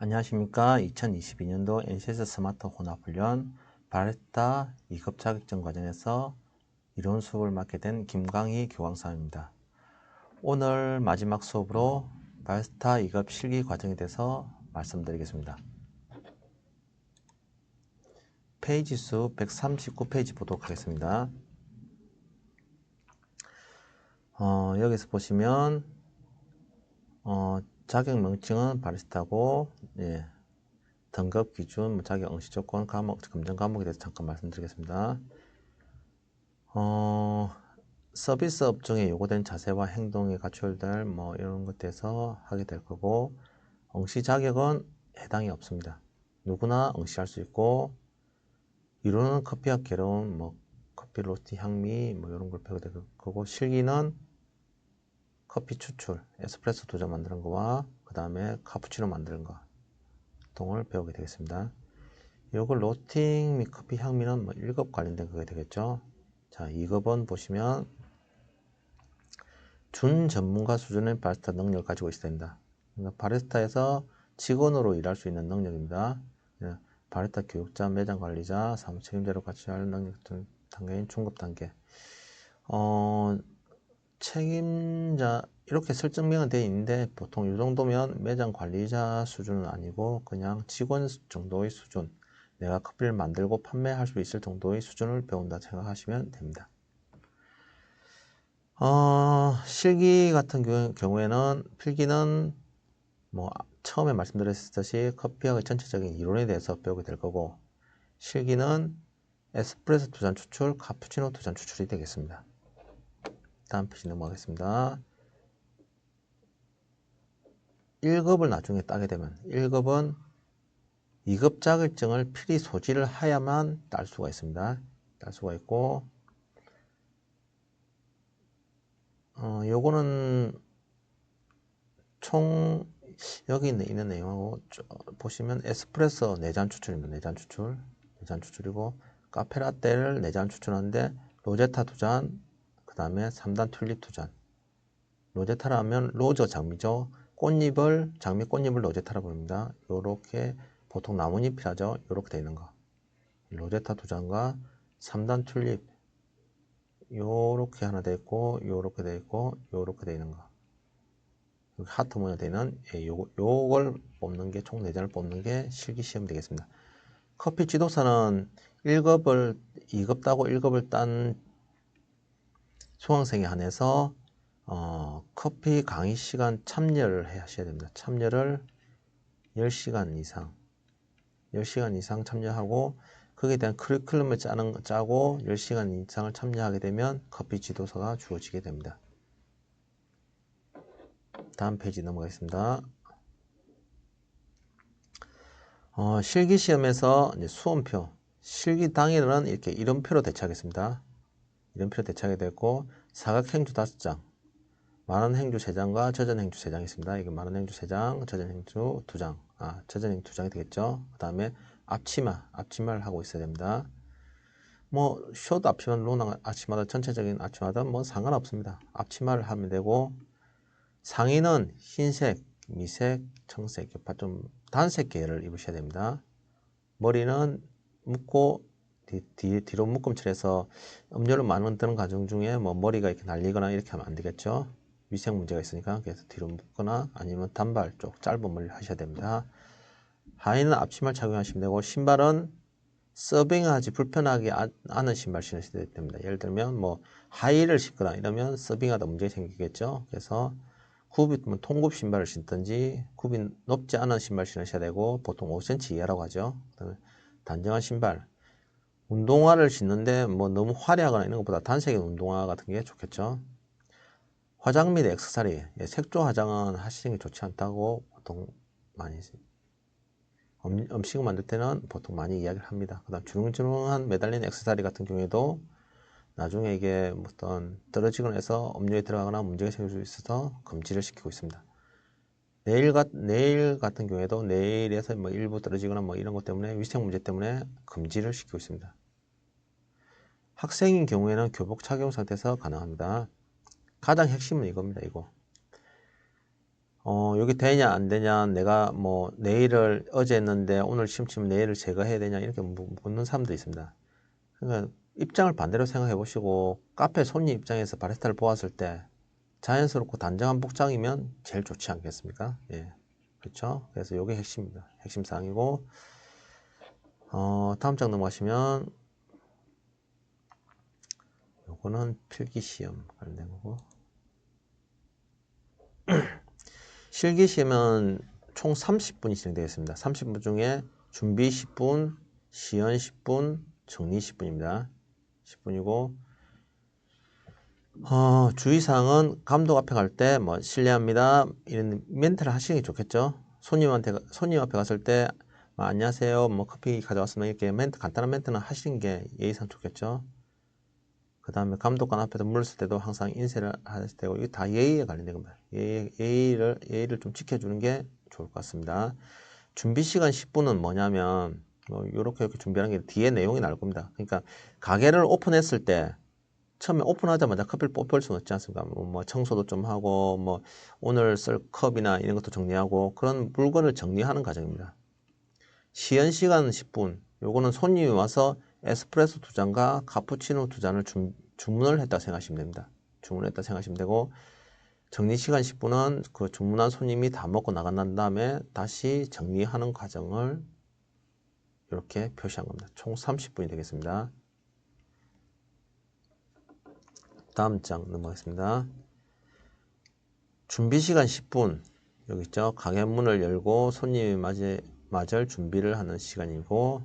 안녕하십니까. 2022년도 NCS 스마트 혼합훈련 바리스타 2급 자격증 과정에서 이론 수업을 맡게 된 김광희 교광사입니다. 오늘 마지막 수업으로 바리스타 2급 실기 과정에 대해서 말씀드리겠습니다. 페이지 수 139페이지 보도록 하겠습니다. 여기서 보시면 자격 명칭은 바리스타고, 등급 기준, 자격 응시 조건, 과목, 검정 과목에 대해서 잠깐 말씀드리겠습니다. 서비스 업종에 요구된 자세와 행동이 갖춰야 이런 것에 대해서 하게 될 거고, 응시 자격은 해당이 없습니다. 누구나 응시할 수 있고, 이론은 커피와 괴로운, 커피 로스팅 향미, 이런 걸 배우게 될 거고, 실기는 커피 추출, 에스프레소 2잔 만드는 거와 그 다음에 카푸치노 만드는 거 동을 배우게 되겠습니다. 요걸 로스팅 및 커피 향미는 1급 관련된 그게 되겠죠. 자, 2급은 보시면 준 전문가 수준의 바리스타 능력을 가지고 있어야 된다. 그러니까 바리스타에서 직원으로 일할 수 있는 능력입니다. 바리스타 교육자, 매장 관리자, 사무 책임자로 같이 할 능력 단계인 중급 단계. 책임자 이렇게 설정명은 되어 있는데 보통 이 정도면 매장 관리자 수준은 아니고 그냥 직원 정도의 수준, 내가 커피를 만들고 판매할 수 있을 정도의 수준을 배운다 생각하시면 됩니다. 실기 같은 경우에는 필기는 처음에 말씀드렸듯이 커피학의 전체적인 이론에 대해서 배우게 될 거고, 실기는 에스프레소 2잔 추출, 카푸치노 2잔 추출이 되겠습니다. 다음 페이지 넘어가겠습니다. 1급을 나중에 따게 되면 1급은 2급 자격증을 필히 소지를 하야만 딸 수가 있습니다. 딸 수가 있고, 요거는 총 여기 있는 내용하고 보시면 에스프레소 4잔 추출입니다. 4잔 추출. 4잔 추출이고, 카페라떼를 4잔 추출하는데 로제타 2잔, 그 다음에 3단 튤립 2잔. 로제타라면 로저 장미죠. 장미 꽃잎을 로제타라 부릅니다. 요렇게 보통 나뭇잎이라죠. 요렇게 되어 있는 거. 로제타 2잔과 3단 튤립 요렇게 하나 되어 있고, 요렇게 되어 있고, 요렇게 되어 있는 거. 하트 모양 되는 요걸 뽑는 게 총 4잔을 뽑는 게 실기 시험 되겠습니다. 커피 지도사는 1급을 2급 따고 1급을 딴 수강생에 한해서 커피 강의 시간 참여를 하셔야 됩니다. 참여를 10시간 이상 참여하고, 거기에 대한 커리큘럼을 짜고 10시간 이상을 참여하게 되면 커피 지도사가 주어지게 됩니다. 다음 페이지 넘어가겠습니다. 실기 시험에서 이제 수험표, 실기 당일은 이렇게 이름표로 대체하겠습니다. 이름표로 대체하게 되고, 사각행주 5장, 만원행주 3장과 저전행주 3장이 있습니다. 이게 만원행주 3장, 저전행주 2장. 저전행주 2장이 되겠죠. 그 다음에 앞치마를 하고 있어야 됩니다. 숏 앞치마든 롱 앞치마든 전체적인 앞치마든 상관없습니다. 앞치마를 하면 되고, 상의는 흰색, 미색, 청색, 좀 단색 계열을 입으셔야 됩니다. 머리는 묶고 뒤로 묶음처리해서 음료를 만드는 과정 중에 머리가 이렇게 날리거나 이렇게 하면 안 되겠죠. 위생 문제가 있으니까 그래서 뒤로 묶거나 아니면 단발 쪽 짧은 머리를 하셔야 됩니다. 하의는 앞치마를 착용하시면 되고, 신발은 서빙하지 불편하게 않은 신발 신으셔야 됩니다. 예를 들면 하이를 신거나 이러면 서빙하다 문제가 생기겠죠. 그래서 통굽 신발을 신든지 굽이 높지 않은 신발 신으셔야 되고, 보통 5cm 이하라고 하죠. 단정한 신발. 운동화를 신는데 너무 화려하거나 이런 것보다 단색의 운동화 같은 게 좋겠죠. 화장 및 액세서리, 색조 화장은 하시는 게 좋지 않다고 보통 많이 음식을 만들 때는 보통 많이 이야기를 합니다. 그 다음 주렁주렁한 매달린 액세서리 같은 경우에도 나중에 이게 어떤 떨어지거나 해서 음료에 들어가거나 문제가 생길 수 있어서 금지를 시키고 있습니다. 네일 같은 경우에도 네일에서 일부 떨어지거나 이런 것 때문에 위생 문제 때문에 금지를 시키고 있습니다. 학생인 경우에는 교복 착용 상태에서 가능합니다. 가장 핵심은 이겁니다. 이거 여기 되냐 안 되냐, 내가 뭐 내일을 어제 했는데 오늘 시험 치면 내일을 제거해야 되냐 이렇게 묻는 사람도 있습니다. 그러니까 입장을 반대로 생각해 보시고 카페 손님 입장에서 바리스타를 보았을 때 자연스럽고 단정한 복장이면 제일 좋지 않겠습니까? 예, 그렇죠? 그래서 이게 핵심입니다. 핵심 사항이고 다음 장 넘어가시면 요거는 필기시험 관련된 거고 실기시험은 총 30분이 진행되겠습니다. 30분 중에 준비 10분, 시연 10분, 정리 10분입니다. 10분이고 주의사항은 감독 앞에 갈 때 뭐 실례합니다 이런 멘트를 하시는 게 좋겠죠. 손님 앞에 갔을 때 안녕하세요 뭐 커피 가져왔습니다 이렇게 멘트 간단한 멘트는 하시는 게 예의상 좋겠죠. 그 다음에 감독관 앞에서 물었을 때도 항상 인쇄를 하실 때고 이게 다 예의에 관련된 겁니다. 예의를 좀 지켜주는 게 좋을 것 같습니다. 준비 시간 10분은 뭐냐면 뭐 이렇게 준비하는 게 뒤에 내용이 나올 겁니다. 그러니까 가게를 오픈했을 때 처음에 오픈하자마자 커피를 뽑을 수는 없지 않습니까? 뭐 청소도 좀 하고 뭐 오늘 쓸 컵이나 이런 것도 정리하고 그런 물건을 정리하는 과정입니다. 시연 시간은 10분. 요거는 손님이 와서 에스프레소 2잔과 카푸치노 2잔을 주문을 했다 생각하시면 됩니다. 주문했다 생각하시면 되고 정리 시간 10분은 그 주문한 손님이 다 먹고 나간 다음에 다시 정리하는 과정을 이렇게 표시한 겁니다. 총 30분이 되겠습니다. 다음 장 넘어가겠습니다. 준비 시간 10분. 여기 있죠. 가게 문을 열고 손님이 맞을 준비를 하는 시간이고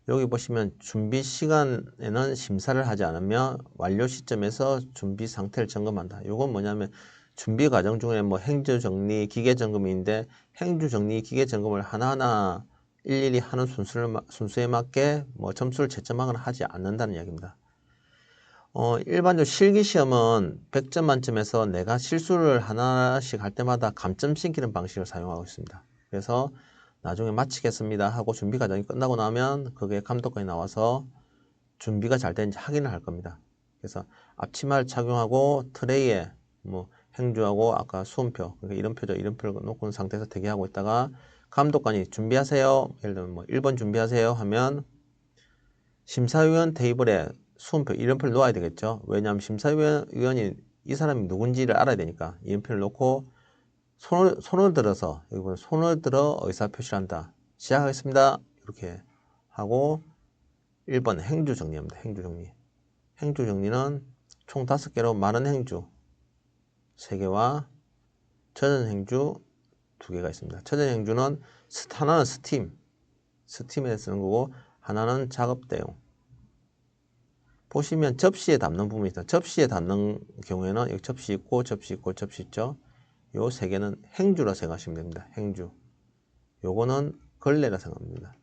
여기 보시면 준비 시간에는 심사를 하지 않으며 완료 시점에서 준비 상태를 점검한다. 이건 뭐냐면 준비 과정 중에 뭐 행주 정리, 기계 점검인데 행주 정리, 기계 점검을 하나하나 일일이 하는 순수에 맞게 뭐 점수를 채점하거나 하지 않는다는 이야기입니다. 일반적으로 실기시험은 100점 만점에서 내가 실수를 하나씩 할 때마다 감점 신기는 방식을 사용하고 있습니다. 그래서 나중에 마치겠습니다 하고 준비 과정이 끝나고 나면 그게 감독관이 나와서 준비가 잘 되는지 확인을 할 겁니다. 그래서 앞치마를 착용하고 트레이에 뭐 행주하고 아까 수험표, 그러니까 이름표를 놓고 상태에서 대기하고 있다가 감독관이 준비하세요. 예를 들면 뭐 1번 준비하세요 하면 심사위원 테이블에 수험표, 이름표를 놓아야 되겠죠. 왜냐하면 심사위원이 이 사람이 누군지를 알아야 되니까 이름표를 놓고 손을 들어서 여기 보면 손을 들어 의사표시를 한다. 시작하겠습니다. 이렇게 하고 1번 행주 정리합니다. 행주 정리. 행주 정리는 총 5개로 많은 행주 3개와 젖은 행주 2개가 있습니다. 젖은 행주는 하나는 스팀에 쓰는 거고 하나는 작업 대용. 보시면 접시에 담는 부분이 있다. 접시에 담는 경우에는 여기 접시 있고 접시 있고 접시 있죠. 요 3개는 행주라 생각하시면 됩니다. 행주. 요거는 걸레라 생각합니다.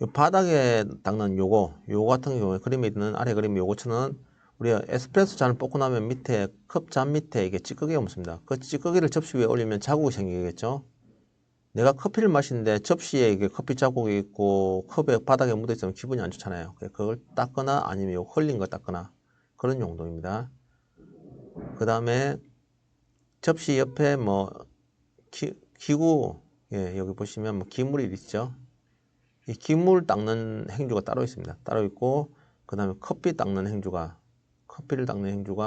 요 바닥에 닦는 요거 같은 경우에 그림에 있는 아래 그림 요거처럼 우리가 에스프레소 잔을 뽑고 나면 밑에 컵 잔 밑에 이게 찌꺼기가 묻습니다. 그 찌꺼기를 접시 위에 올리면 자국이 생기겠죠. 내가 커피를 마시는데 접시에 이게 커피 자국이 있고 컵에 바닥에 묻어 있으면 기분이 안 좋잖아요. 그걸 닦거나 아니면 요 흘린 거 닦거나 그런 용도입니다. 그 다음에 접시 옆에 뭐 기구, 예, 여기 보시면 뭐 기물이 있죠. 이 기물 닦는 행주가 따로 있습니다. 따로 있고 그 다음에 커피를 닦는 행주가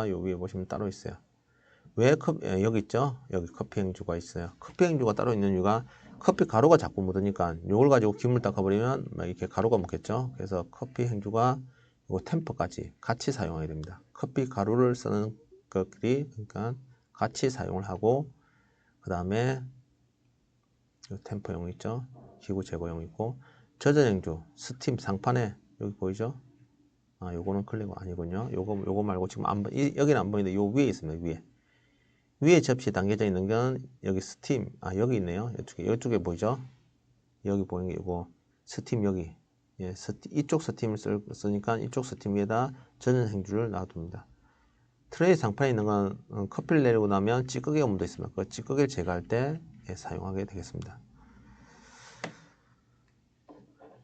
요 위에 보시면 따로 있어요. 왜 여기 있죠? 여기 커피 행주가 있어요. 커피 행주가 따로 있는 이유가 커피 가루가 자꾸 묻으니까 이걸 가지고 기물 닦아버리면 막 이렇게 가루가 묻겠죠. 그래서 커피 행주가 요 템퍼까지 같이 사용하게 됩니다. 커피 가루를 쓰는 것들이 그러니까 같이 사용을 하고 그 다음에 템퍼용 있죠. 기구 제거용 있고 젖은 행주 스팀 상판에 여기 보이죠? 요거는 클리고 아니군요. 요거 말고 지금 여기는 안 보이는데 요 위에 있습니다. 위에 접시에 담겨져 있는 건 여기 스팀, 여기 있네요. 이쪽에 보이죠? 여기 보이는 게 이거 스팀 여기. 예, 이쪽 스팀을 쓰니까 이쪽 스팀 위에다 젖은 행주를 놔둡니다. 트레이 상판에 있는 건 커피를 내리고 나면 찌꺼기가 묻어 있습니다. 그 찌꺼기를 제거할 때 사용하게 되겠습니다.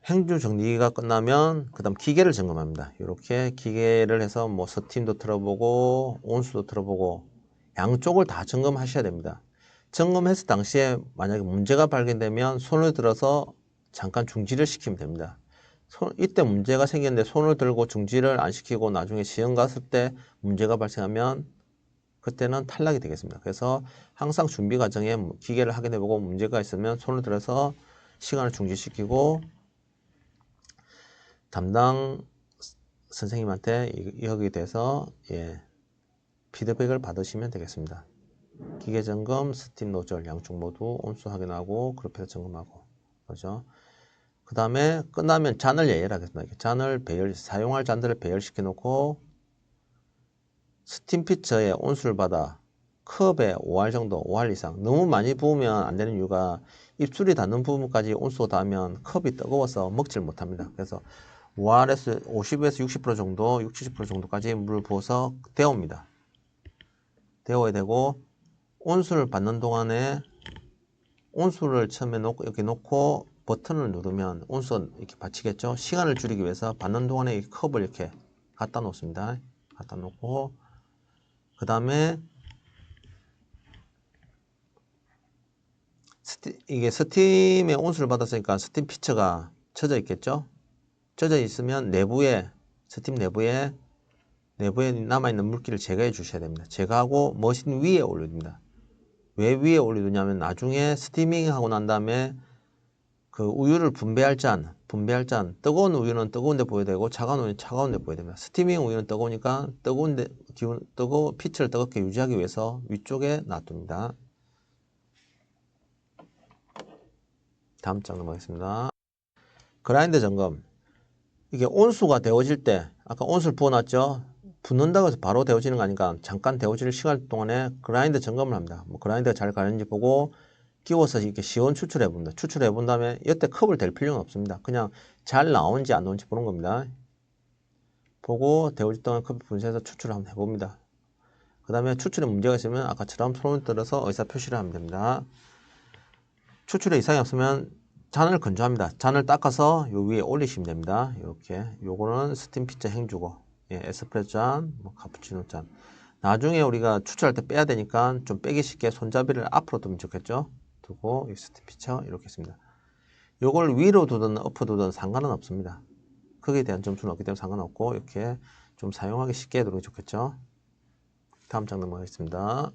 행주 정리가 끝나면 그 다음 기계를 점검합니다. 이렇게 기계를 해서 뭐 스팀도 틀어보고 온수도 틀어보고 양쪽을 다 점검하셔야 됩니다. 점검했을 당시에 만약에 문제가 발견되면 손을 들어서 잠깐 중지를 시키면 됩니다. 이때 문제가 생겼는데 손을 들고 중지를 안 시키고 나중에 시험 갔을 때 문제가 발생하면 그때는 탈락이 되겠습니다. 그래서 항상 준비 과정에 기계를 확인해보고 문제가 있으면 손을 들어서 시간을 중지시키고 담당 선생님한테 여기에 대해서 피드백을 받으시면 되겠습니다. 기계 점검, 스팀 노즐 양쪽 모두 온수 확인하고 그룹해서 점검하고 그죠? 그 다음에 끝나면 잔을 예열하겠습니다. 잔을 사용할 잔들을 배열시켜 놓고 스팀 피처에 온수를 받아 컵에 5알 정도, 5알 이상. 너무 많이 부으면 안 되는 이유가 입술이 닿는 부분까지 온수가 닿으면 컵이 뜨거워서 먹질 못합니다. 그래서 5알에서 50에서 60% 정도, 60, 70% 정도까지 물을 부어서 데웁니다. 데워야 되고 온수를 받는 동안에 온수를 처음에 이렇게 놓고 버튼을 누르면 온수가 이렇게 받치겠죠. 시간을 줄이기 위해서 받는 동안에 이 컵을 이렇게 갖다 놓습니다. 갖다 놓고 그 다음에 이게 스팀에 온수를 받았으니까 스팀 피처가 젖어 있겠죠. 젖어 있으면 스팀 내부에 남아있는 물기를 제거해 주셔야 됩니다. 제거하고 머신 위에 올려줍니다. 왜 위에 올려두냐면 나중에 스티밍 하고 난 다음에 그 우유를 분배할 잔, 뜨거운 우유는 뜨거운 데 보여야 되고 차가운 우유는 차가운 데 보여야 됩니다. 스티밍 우유는 뜨거우니까 피처를 뜨겁게 유지하기 위해서 위쪽에 놔둡니다. 다음 장 넘어가겠습니다. 그라인더 점검. 이게 온수가 데워질 때 아까 온수를 부어놨죠. 붓는다고 해서 바로 데워지는 거 아니까 잠깐 데워질 시간 동안에 그라인더 점검을 합니다. 그라인더가 잘 가는지 보고 끼워서 이렇게 시원 추출해 봅니다. 추출해 본 다음에 이때 컵을 댈 필요는 없습니다. 그냥 잘 나오는지 안 나오는지 보는 겁니다. 보고 데워질 동안 컵 분쇄해서 추출을 한번 해봅니다. 그 다음에 추출에 문제가 있으면 아까처럼 손을 들어서 의사표시를 하면 됩니다. 추출에 이상이 없으면 잔을 건조합니다. 잔을 닦아서 요 위에 올리시면 됩니다. 이렇게 요거는 스팀 피처 행주고 에스프레소 잔, 카푸치노 잔. 나중에 우리가 추출할 때 빼야 되니까 좀 빼기 쉽게 손잡이를 앞으로 두면 좋겠죠. 두고 스팀 피처 이렇게 있습니다. 요걸 위로 두든 엎어 두든 상관은 없습니다. 크기에 대한 점수는 없기 때문에 상관없고 이렇게 좀 사용하기 쉽게 두는 게 좋겠죠. 다음 장 넘어가겠습니다.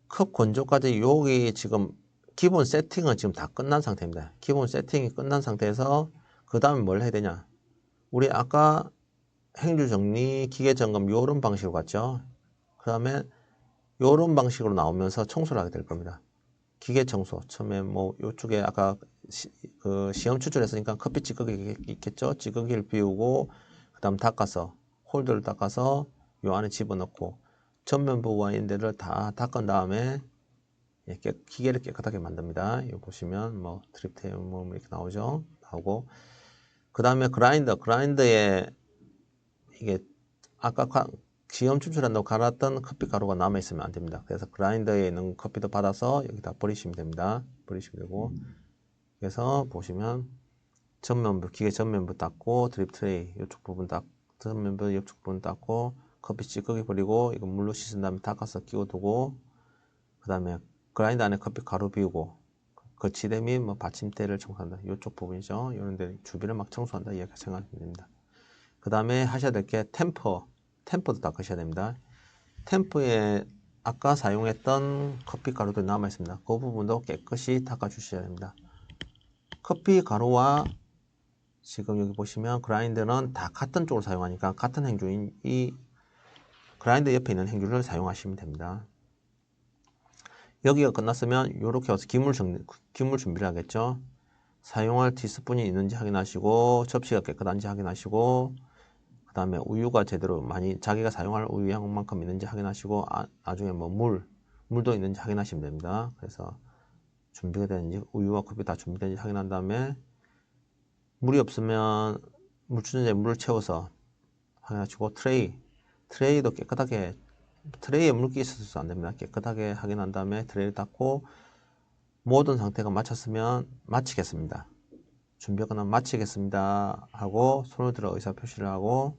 컵 건조까지 여기 지금 기본 세팅은 지금 다 끝난 상태입니다. 기본 세팅이 끝난 상태에서 그 다음에 뭘 해야 되냐. 우리 아까 행주 정리, 기계 점검 요런 방식으로 갔죠. 그 다음에 요런 방식으로 나오면서 청소를 하게 될 겁니다. 기계 청소. 처음에 요쪽에 아까 시험 추출했으니까 커피 찌꺼기 있겠죠. 찌꺼기를 비우고 그 다음 닦아서 홀더를 닦아서 요 안에 집어넣고 전면 부분과 있는 데를 다 닦은 다음에 기계를 깨끗하게 만듭니다. 이거 보시면 드립테일 이렇게 나오고 그 다음에 그라인더에 이게 아까 시험 추출한다고 갈았던 커피 가루가 남아 있으면 안 됩니다. 그래서 그라인더에 있는 커피도 받아서 여기다 버리시면 됩니다. 버리시면 되고 그래서 보시면 기계 전면부 닦고 드립 트레이 이쪽 부분 전면부 이쪽 부분 닦고 커피 찌꺼기 버리고 이거 물로 씻은 다음에 닦아서 끼워두고 그 다음에 그라인더 안에 커피 가루 비우고 거치대 및 받침대를 청소한다. 이쪽 부분이죠. 이런 데 주변을 막 청소한다. 이렇게 생각하시면 됩니다. 그 다음에 하셔야 될 게 템퍼도 닦으셔야 됩니다. 템퍼에 아까 사용했던 커피 가루도 남아 있습니다. 그 부분도 깨끗이 닦아 주셔야 됩니다. 커피 가루와 지금 여기 보시면 그라인더는 다 같은 쪽을 사용하니까 같은 행주인 이 그라인더 옆에 있는 행주를 사용하시면 됩니다. 여기가 끝났으면 이렇게 와서 기물 준비를 하겠죠. 사용할 티스푼이 있는지 확인하시고 접시가 깨끗한지 확인하시고 그 다음에 우유가 제대로 자기가 사용할 우유 양만큼 있는지 확인하시고 나중에 물도 있는지 확인하시면 됩니다. 그래서 준비가 되는지 우유와 커피 다 준비되는지 확인한 다음에 물이 없으면 물주전자에 물을 채워서 확인하시고 트레이도 깨끗하게 트레이에 물기 있어서 안 됩니다. 깨끗하게 확인한 다음에 트레이를 닫고 모든 상태가 마쳤으면 마치겠습니다. 준비가 끝나면 마치겠습니다 하고 손을 들어 의사표시를 하고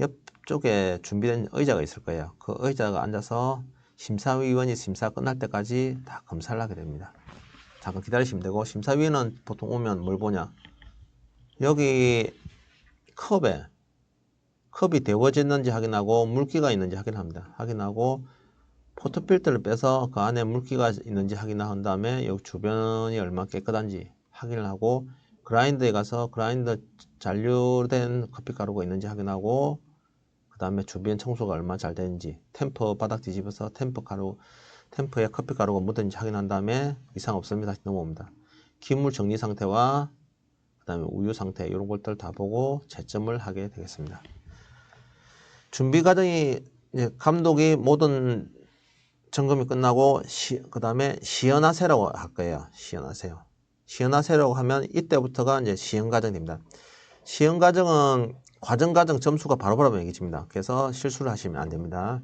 옆쪽에 준비된 의자가 있을 거예요. 그 의자가 앉아서 심사위원이 심사 끝날 때까지 다 검사를 하게 됩니다. 잠깐 기다리시면 되고, 심사위원은 보통 오면 뭘 보냐? 여기 컵이 데워졌는지 확인하고 물기가 있는지 확인합니다. 확인하고 포토필터를 빼서 그 안에 물기가 있는지 확인한 다음에 여기 주변이 얼마나 깨끗한지 확인을 하고, 그라인더에 가서 그라인더 잔류된 커피가루가 있는지 확인하고, 그 다음에 주변 청소가 얼마나 잘 되는지, 템퍼 바닥 뒤집어서 템퍼에 커피가루가 묻었는지 확인한 다음에 이상 없으면 다시 넘어옵니다. 기물 정리 상태와 그 다음에 우유 상태 이런 것들 다 보고 채점을 하게 되겠습니다. 준비 과정이 이제 감독이 모든 점검이 끝나고 그 다음에 시연하세요라고 할 거예요. 시연하세요. 시연하세요라고 하면 이때부터가 이제 시연 과정입니다. 시연 과정은 과정 점수가 바로바로 매겨집니다. 그래서 실수를 하시면 안 됩니다.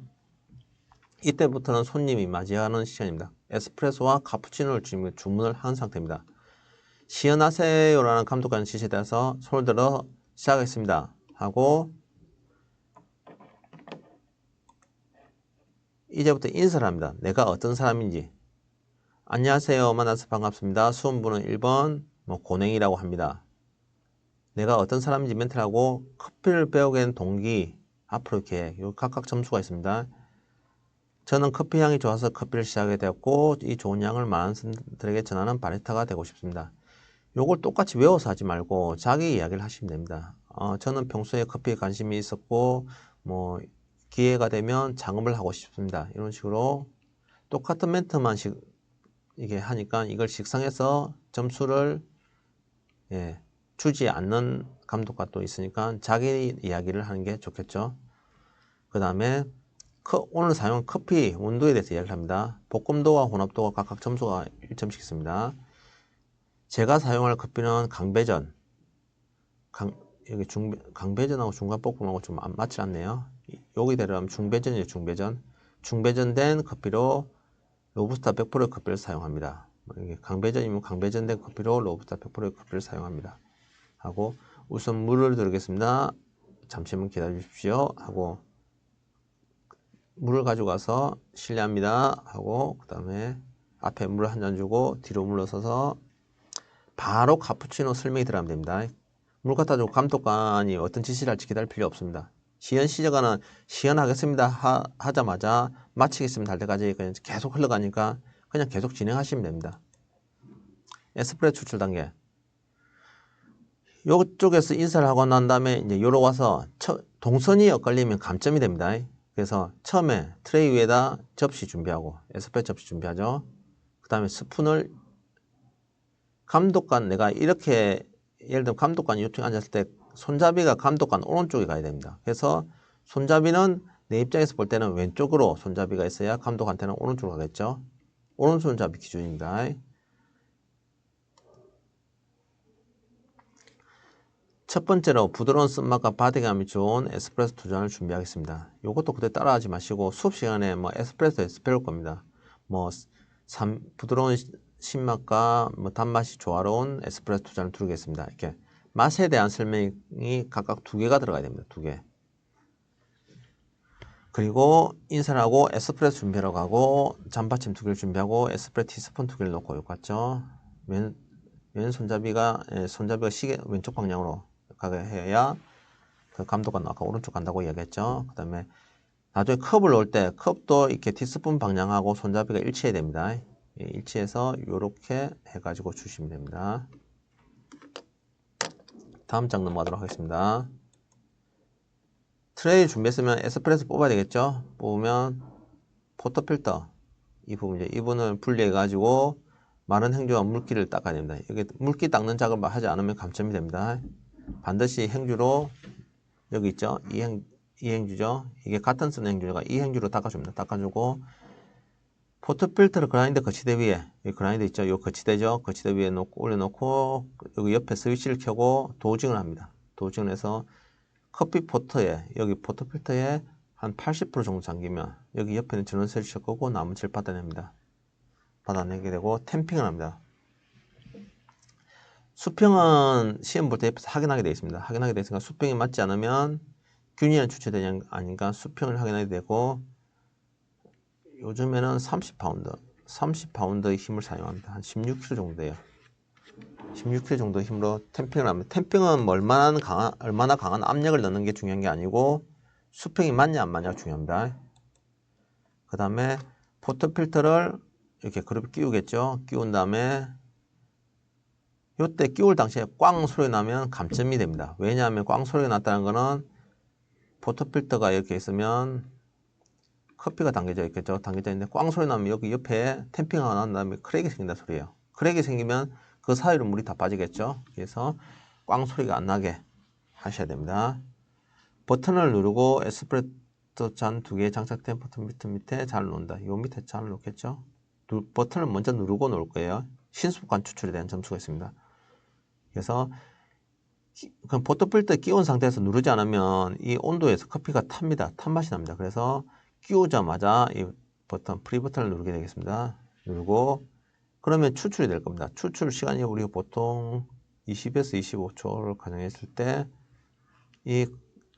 이때부터는 손님이 맞이하는 시간입니다. 에스프레소와 카푸치노를 주문을 한 상태입니다. 시연하세요라는 감독관의 지시에 따라서 손을 들어 시작하겠습니다 하고, 이제부터 인사를 합니다. 내가 어떤 사람인지. 안녕하세요. 만나서 반갑습니다. 수험번호 1번 고냉이라고 합니다. 내가 어떤 사람인지 멘트를 하고, 커피를 배우게 된 동기 앞으로 이렇게 각각 점수가 있습니다. 저는 커피 향이 좋아서 커피를 시작하게 되었고, 이 좋은 향을 많은 사람들에게 전하는 바리스타가 되고 싶습니다. 요걸 똑같이 외워서 하지 말고 자기 이야기를 하시면 됩니다. 저는 평소에 커피에 관심이 있었고 기회가 되면 작업을 하고 싶습니다. 이런 식으로 똑같은 멘트만 이게 하니까 이걸 식상해서 점수를 주지 않는 감독과 또 있으니까 자기 이야기를 하는 게 좋겠죠. 그 다음에 오늘 사용한 커피 온도에 대해서 이야기를 합니다. 볶음도와 혼합도가 각각 점수가 1점씩 있습니다. 제가 사용할 커피는 강배전, 여기 강배전하고 중간볶음하고 좀 맞지 않네요. 여기 대략하면 중배전이에요. 중배전된 커피로 로부스타 100%의 커피를 사용합니다. 강배전이면 강배전된 커피로 로부스타 100%의 커피를 사용합니다. 하고 우선 물을 드리겠습니다. 잠시만 기다려 주십시오. 하고 물을 가지고 가서 실례합니다. 하고 그 다음에 앞에 물을 한 잔 주고 뒤로 물러서서 바로 카푸치노 설명이 들어가면 됩니다. 물 갖다 주고 감독관이 어떤 지시를 할지 기다릴 필요 없습니다. 시연 시작하는 시연하겠습니다 하자마자 마치겠습니다 할 때까지 그냥 계속 흘러가니까 그냥 계속 진행하시면 됩니다. 에스프레소 추출 단계. 이쪽에서 인사를 하고 난 다음에 이제 요로 와서 동선이 엇갈리면 감점이 됩니다. 그래서 처음에 트레이 위에다 접시 준비하고 에스프레소 접시 준비하죠. 그 다음에 스푼을 감독관 내가 이렇게 예를 들면 감독관이 이쪽에 앉았을 때 손잡이가 감독관 오른쪽에 가야 됩니다. 그래서 손잡이는 내 입장에서 볼 때는 왼쪽으로 손잡이가 있어야 감독한테는 오른쪽으로 가겠죠. 오른손잡이 기준입니다. 첫 번째로 부드러운 쓴맛과 바디감이 좋은 에스프레소 2잔을 준비하겠습니다. 이것도 그때 따라하지 마시고 수업 시간에 에스프레소에서 배울 겁니다. 부드러운 신맛과 단맛이 조화로운 에스프레소 2잔을 두르겠습니다. 이렇게 맛에 대한 설명이 각각 2개가 들어가야 됩니다. 2개. 그리고 인사를 하고 에스프레소 준비하러 가고 잔받침 2개를 준비하고 에스프레소 티스푼 2개를 놓고 여기 갔죠. 왼 손잡이가 시계 왼쪽 방향으로 가게 해야 그 감독관 아까 오른쪽 간다고 이야기했죠. 그 다음에 나중에 컵을 넣을 때 컵도 이렇게 티스푼 방향하고 손잡이가 일치해야 됩니다. 일치해서 이렇게 해가지고 주시면 됩니다. 다음 장 넘어가도록 하겠습니다. 트레이 준비했으면 에스프레소 뽑아야 되겠죠. 뽑으면 포토필터 이 부분을 분리해 가지고 마른 행주와 물기를 닦아야 됩니다. 여기 물기 닦는 작업을 하지 않으면 감점이 됩니다. 반드시 행주로 여기 있죠. 이 행주죠. 이게 같은 쓰는 행주가 이 행주로 닦아줍니다. 닦아주고 포토필터를 그라인더 거치대 위에 여기 그라인더 있죠. 이 거치대죠. 거치대 위에 올려놓고 여기 옆에 스위치를 켜고 도징을 합니다. 도징을 해서 커피 포터에 여기 포토필터에 한 80% 정도 잠기면 여기 옆에는 전원 스위치를 끄고 나머지를 받아냅니다. 받아내게 되고 탬핑을 합니다. 수평은 시험 볼 때 옆에서 확인하게 되어 있습니다. 확인하게 되어 있으니까 수평이 맞지 않으면 균일한 추출되냐 아닌가 수평을 확인해야 되고, 요즘에는 30파운드의 힘을 사용합니다. 한 16kg 정도 돼요. 16kg 정도 힘으로 탬핑을 합니다. 탬핑은 얼마나 강한 압력을 넣는 게 중요한 게 아니고 수평이 맞냐 안 맞냐가 중요합니다. 그 다음에 포토필터를 이렇게 그룹 끼우겠죠. 끼운 다음에 이때 끼울 당시에 꽝 소리 나면 감점이 됩니다. 왜냐하면 꽝 소리가 났다는 거는 포토필터가 이렇게 있으면 커피가 담겨져 있겠죠. 담겨져 있는데 꽝 소리 나면 여기 옆에 탬핑하고 난 다음에 크랙이 생긴다 소리예요. 크랙이 생기면 그 사이로 물이 다 빠지겠죠. 그래서 꽝 소리가 안 나게 하셔야 됩니다. 버튼을 누르고 에스프레소 잔 2개 장착된 포토필터 밑에 잔을 놓는다. 요 밑에 잔을 놓겠죠. 버튼을 먼저 누르고 놓을 거예요. 신속한 추출에 대한 점수가 있습니다. 그래서 그럼 포토필터 끼운 상태에서 누르지 않으면 이 온도에서 커피가 탑니다. 탄맛이 납니다. 그래서 끼우자마자 이 버튼, 프리 버튼을 누르게 되겠습니다. 누르고 그러면 추출이 될 겁니다. 추출 시간이 우리가 보통 20에서 25초를 가정했을 때 이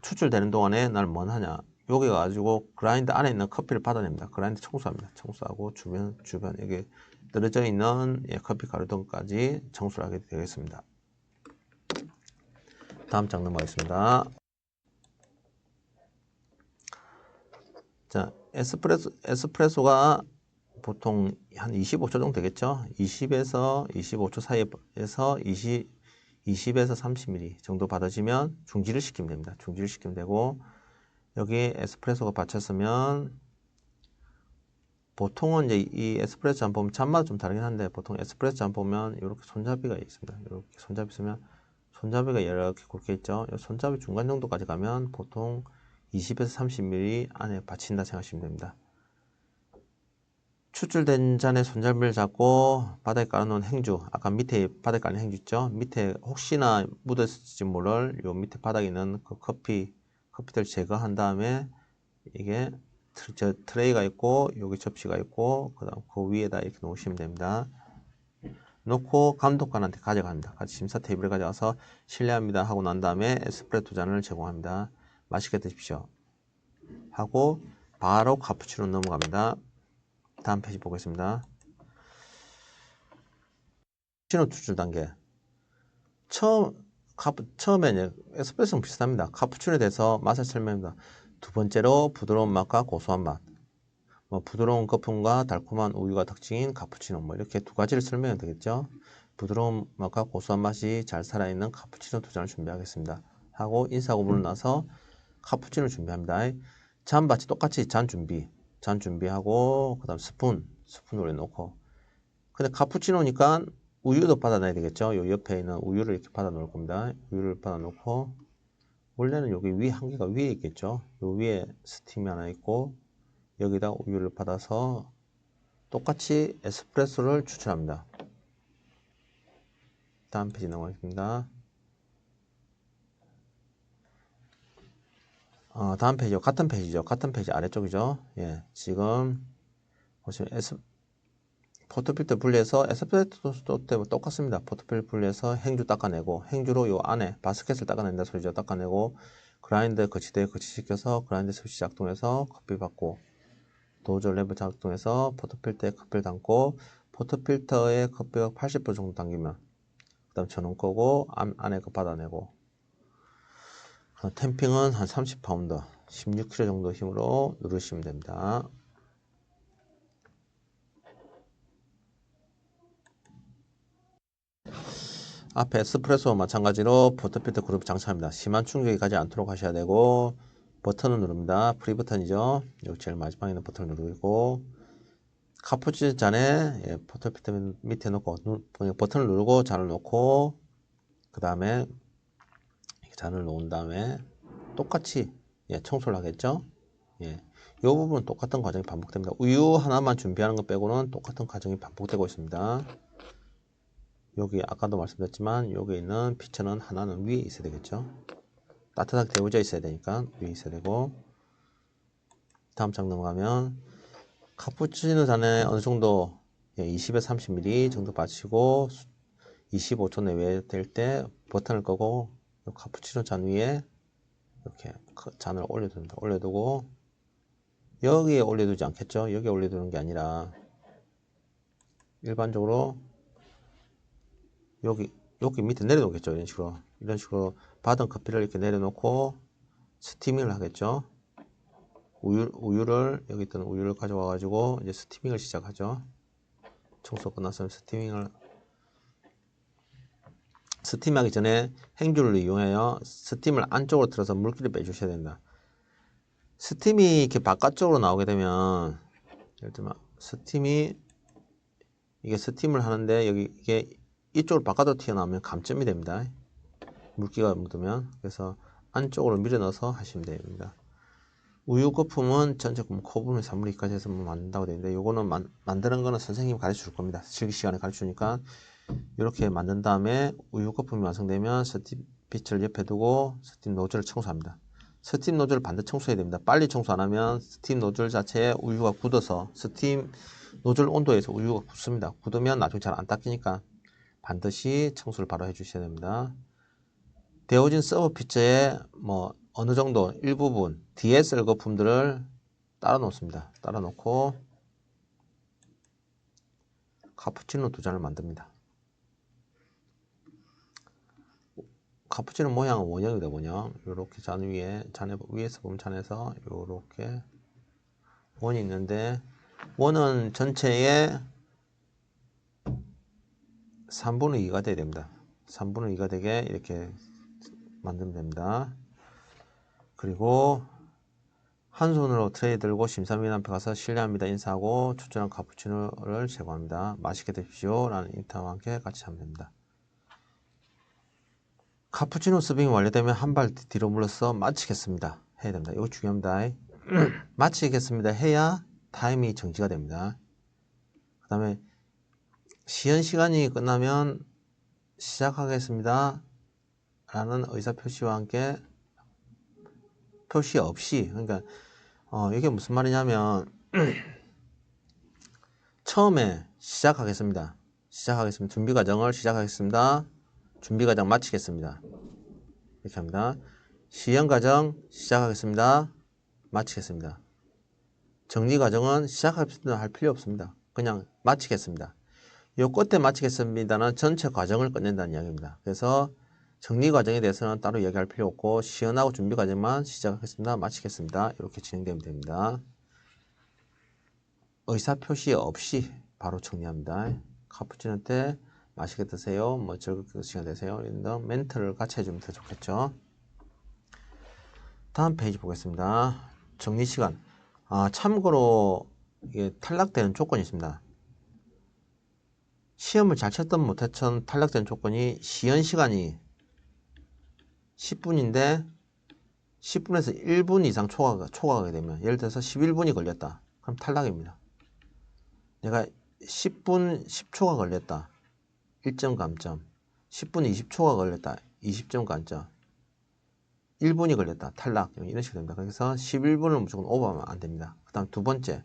추출되는 동안에 나는 뭘 하냐. 여기 가지고 그라인더 안에 있는 커피를 받아냅니다. 그라인더 청소합니다. 청소하고 주변 여기 떨어져 있는 커피 가루 등까지 청소를 하게 되겠습니다. 다음 장 넘어가겠습니다. 자, 에스프레소가 보통 한 25초 정도 되겠죠? 20에서 25초 사이에서 20에서 30ml 정도 받아지면 중지를 시키면 됩니다. 중지를 시키면 되고, 여기 에스프레소가 받쳤으면 보통은 이제 이 에스프레소 잔 보면 잔마다 좀 다르긴 한데, 보통 에스프레소 잔 보면 이렇게 손잡이가 있습니다. 이렇게 손잡이 있으면 손잡이가 이렇게 굵게 있죠. 이 손잡이 중간 정도까지 가면 보통 20에서 30ml 안에 받친다 생각하시면 됩니다. 추출된 잔에 손잡이를 잡고 바닥에 깔아놓은 행주, 아까 밑에 바닥에 깔린 행주 있죠? 밑에 혹시나 묻었을지 모를 요 밑에 바닥에 있는 그 커피들 제거한 다음에 이게 트레이가 있고 여기 접시가 있고 그 다음 그 위에다 이렇게 놓으시면 됩니다. 놓고 감독관한테 가져갑니다. 같이 심사 테이블에 가져가서 실례합니다 하고 난 다음에 에스프레소 잔을 제공합니다. 맛있게 드십시오 하고 바로 카푸치노 넘어갑니다. 다음 페이지 보겠습니다. 카푸치노 추출 단계. 처음에 에스프레소는 비슷합니다. 카푸치노에 대해서 맛을 설명합니다. 두 번째로 부드러운 맛과 고소한 맛. 부드러운 거품과 달콤한 우유가 특징인 카푸치노. 이렇게 두 가지를 설명해야 되겠죠. 부드러운 맛과 고소한 맛이 잘 살아있는 카푸치노 두 잔을 준비하겠습니다. 하고 인사하고 문을 나서 카푸치노를 준비합니다. 잔받이 똑같이 잔 준비하고 그 다음 스푼을 놓고 근데 카푸치노니까 우유도 받아놔야 되겠죠. 요 옆에 있는 우유를 이렇게 받아 놓을 겁니다. 우유를 받아 놓고 원래는 여기 위 한 개가 위에 있겠죠. 요 위에 스팀이 하나 있고 여기다 우유를 받아서 똑같이 에스프레소를 추출합니다. 다음 페이지 넘어가겠습니다. 다음 페이지요. 같은 페이지죠. 같은 페이지 아래쪽이죠. 예, 지금 보시면 포토필터 분리해서 에스프레소 때문에 똑같습니다. 포토필터 분리해서 행주 닦아내고 행주로 요 안에 바스켓을 닦아낸다 소리죠. 닦아내고 그라인더 거치대에 거치시켜서 그라인더 스위치 작동해서 커피 받고 도저 램프 작동해서 포토필터에 커피를 담고 포토필터에 커피가 80% 정도 담기면 그 다음 전원 끄고 안에 거 받아내고 탬핑은 한 30파운드 16kg 정도 힘으로 누르시면 됩니다. 앞에 에스프레소와 마찬가지로 포토필터 그룹 장착합니다. 심한 충격이 가지 않도록 하셔야 되고 버튼을 누릅니다. 프리 버튼이죠. 여기 제일 마지막에 있는 버튼을 누르고 카푸치노 잔에 포토필터 밑에 놓고 버튼을 누르고 잔을 놓고 그 다음에 잔을 놓은 다음에 똑같이 청소를 하겠죠. 이 부분은 똑같은 과정이 반복됩니다. 우유 하나만 준비하는 것 빼고는 똑같은 과정이 반복되고 있습니다. 여기 아까도 말씀드렸지만 여기 있는 피처는 하나는 위에 있어야 되겠죠. 따뜻하게 데워져 있어야 되니까 위에 있어야 되고 다음 장 넘어가면 카푸치노 잔에 어느 정도 20에서 30ml 정도 받치고 25초 내외 될 때 버튼을 끄고 카푸치노 잔 위에 이렇게 잔을 올려둡니다. 올려두고 여기에 올려두지 않겠죠? 여기에 올려두는 게 아니라 일반적으로 여기 밑에 내려놓겠죠. 이런 식으로 받은 커피를 이렇게 내려놓고 스티밍을 하겠죠. 우유를 여기 있던 우유를 가져와 가지고 이제 스티밍을 시작하죠. 청소 끝났으면 스팀하기 전에 행주를 이용하여 스팀을 안쪽으로 틀어서 물기를 빼주셔야 된다. 스팀이 이렇게 바깥쪽으로 나오게 되면 예를 들면 이게 스팀을 하는데 이게 이쪽으로 바깥으로 튀어나오면 감점이 됩니다. 물기가 묻으면. 그래서 안쪽으로 밀어 넣어서 하시면 됩니다. 우유 거품은 전체 코분의 산물이까지 해서 만든다고 되어 있는데, 요거는 만드는 거는 선생님이 가르쳐 줄 겁니다. 실기 시간에 가르쳐 주니까 이렇게 만든 다음에 우유 거품이 완성되면 스팀 빛을 옆에 두고 스팀 노즐을 청소합니다. 스팀 노즐을 반드시 청소해야 됩니다. 빨리 청소 안 하면 스팀 노즐 자체에 우유가 굳어서 스팀 노즐 온도에서 우유가 굳습니다. 굳으면 나중에 잘 안 닦이니까 반드시 청소를 바로 해주셔야 됩니다. 데워진 서브 피처에 어느 정도 일부분 DSL 거품들을 따라 놓습니다. 따라 놓고 카푸치노 2잔을 만듭니다. 카푸치노 모양은 원형이다. 원형. 이렇게 잔 위에서 보면 잔에서 이렇게 원이 있는데, 원은 전체에 3분의 2가 돼야 됩니다. 3분의 2가 되게 이렇게 만들면 됩니다. 그리고 한 손으로 트레이 들고 심사위원 앞에 가서 실례합니다 인사하고 추천한 카푸치노를 제공합니다. 맛있게 드십시오 라는 인사와 함께 같이 하면 됩니다. 카푸치노 서빙이 완료되면 한 발 뒤로 물러서 마치겠습니다 해야 됩니다. 이거 중요합니다. 마치겠습니다 해야 타임이 정지가 됩니다. 그 다음에 시연 시간이 끝나면 시작하겠습니다 라는 의사표시와 함께 표시 없이, 그러니까 이게 무슨 말이냐면 처음에 시작하겠습니다. 준비 과정을 시작하겠습니다. 준비 과정 마치겠습니다. 이렇게 합니다. 시연 과정 시작하겠습니다. 마치겠습니다. 정리 과정은 시작하겠습니다 할 필요 없습니다. 그냥 마치겠습니다. 요 끝에 마치겠습니다는 전체 과정을 끝낸다는 이야기입니다. 그래서 정리 과정에 대해서는 따로 얘기할 필요 없고 시연하고 준비 과정만 시작하겠습니다. 마치겠습니다. 이렇게 진행되면 됩니다. 의사표시 없이 바로 정리합니다. 카푸치노 때 맛있게 드세요. 즐겁게 시간 되세요. 이런 멘트를 같이 해주면 더 좋겠죠. 다음 페이지 보겠습니다. 정리 시간. 참고로 이게 탈락되는 조건이 있습니다. 시험을 잘 쳤든 못했든 탈락되는 조건이 시연 시간이 10분인데 10분에서 1분 이상 초과하게 되면, 예를 들어서 11분이 걸렸다. 그럼 탈락입니다. 내가 10분 10초가 걸렸다. 1점 감점. 10분 20초가 걸렸다. 20점 감점. 1분이 걸렸다. 탈락. 이런 식으로 됩니다. 그래서 11분을 무조건 오버하면 안 됩니다. 그 다음 두 번째.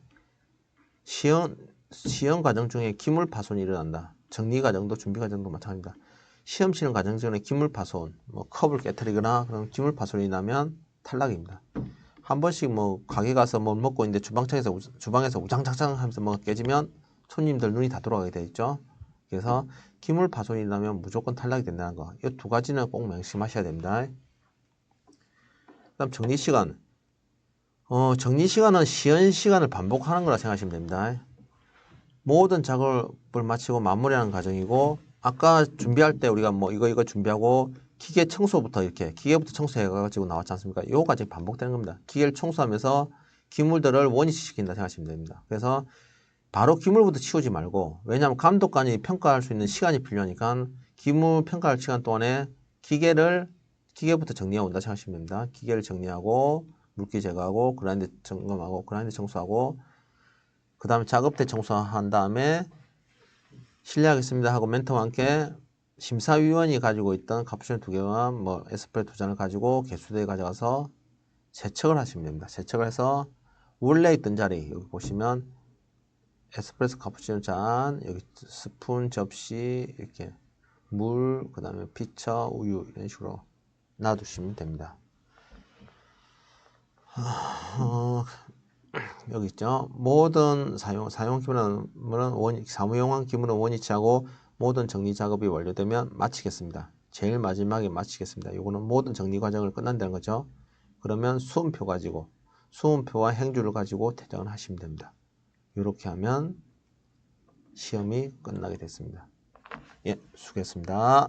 시연 과정 중에 기물 파손이 일어난다. 정리 과정도 준비 과정도 마찬가지입니다. 시험 치는 과정 중에 기물 파손, 컵을 깨뜨리거나 그런 기물 파손이 나면 탈락입니다. 한 번씩 가게 가서 먹고 있는데 주방에서 우장창창 하면서 깨지면 손님들 눈이 다 돌아가게 되어 있죠. 그래서 기물 파손이 나면 무조건 탈락이 된다는 거. 이 두 가지는 꼭 명심하셔야 됩니다. 그 다음 정리 시간. 정리 시간은 시연 시간을 반복하는 거라 생각하시면 됩니다. 모든 작업을 마치고 마무리하는 과정이고, 아까 준비할 때 우리가 이거 준비하고 기계 청소부터 기계부터 청소해가지고 나왔지 않습니까? 요거까지 반복되는 겁니다. 기계를 청소하면서 기물들을 원위치시킨다 생각하시면 됩니다. 그래서 바로 기물부터 치우지 말고, 왜냐하면 감독관이 평가할 수 있는 시간이 필요하니까 기물 평가할 시간 동안에 기계부터 정리하고 온다 생각하시면 됩니다. 기계를 정리하고 물기 제거하고 그라인드 점검하고 그라인드 청소하고, 그 다음에 작업대 청소한 다음에 실례하겠습니다 하고 멘트와 함께 심사위원이 가지고 있던 카푸치노 2개와 에스프레소 2잔을 가지고 개수대에 가져가서 세척을 하시면 됩니다. 세척을 해서 원래 있던 자리, 여기 보시면 에스프레소 카푸치노 잔, 여기 스푼, 접시, 이렇게 물, 그 다음에 피처, 우유 이런 식으로 놔두시면 됩니다. 어, 여기 있죠. 모든 사용 기문은 사무용한 기문은 원위치하고 모든 정리 작업이 완료되면 마치겠습니다. 제일 마지막에 마치겠습니다. 이거는 모든 정리 과정을 끝난다는 거죠. 그러면 수음표 가지고 수음표와 행주를 가지고 퇴장을 하시면 됩니다. 이렇게 하면 시험이 끝나게 됐습니다. 예, 수고했습니다.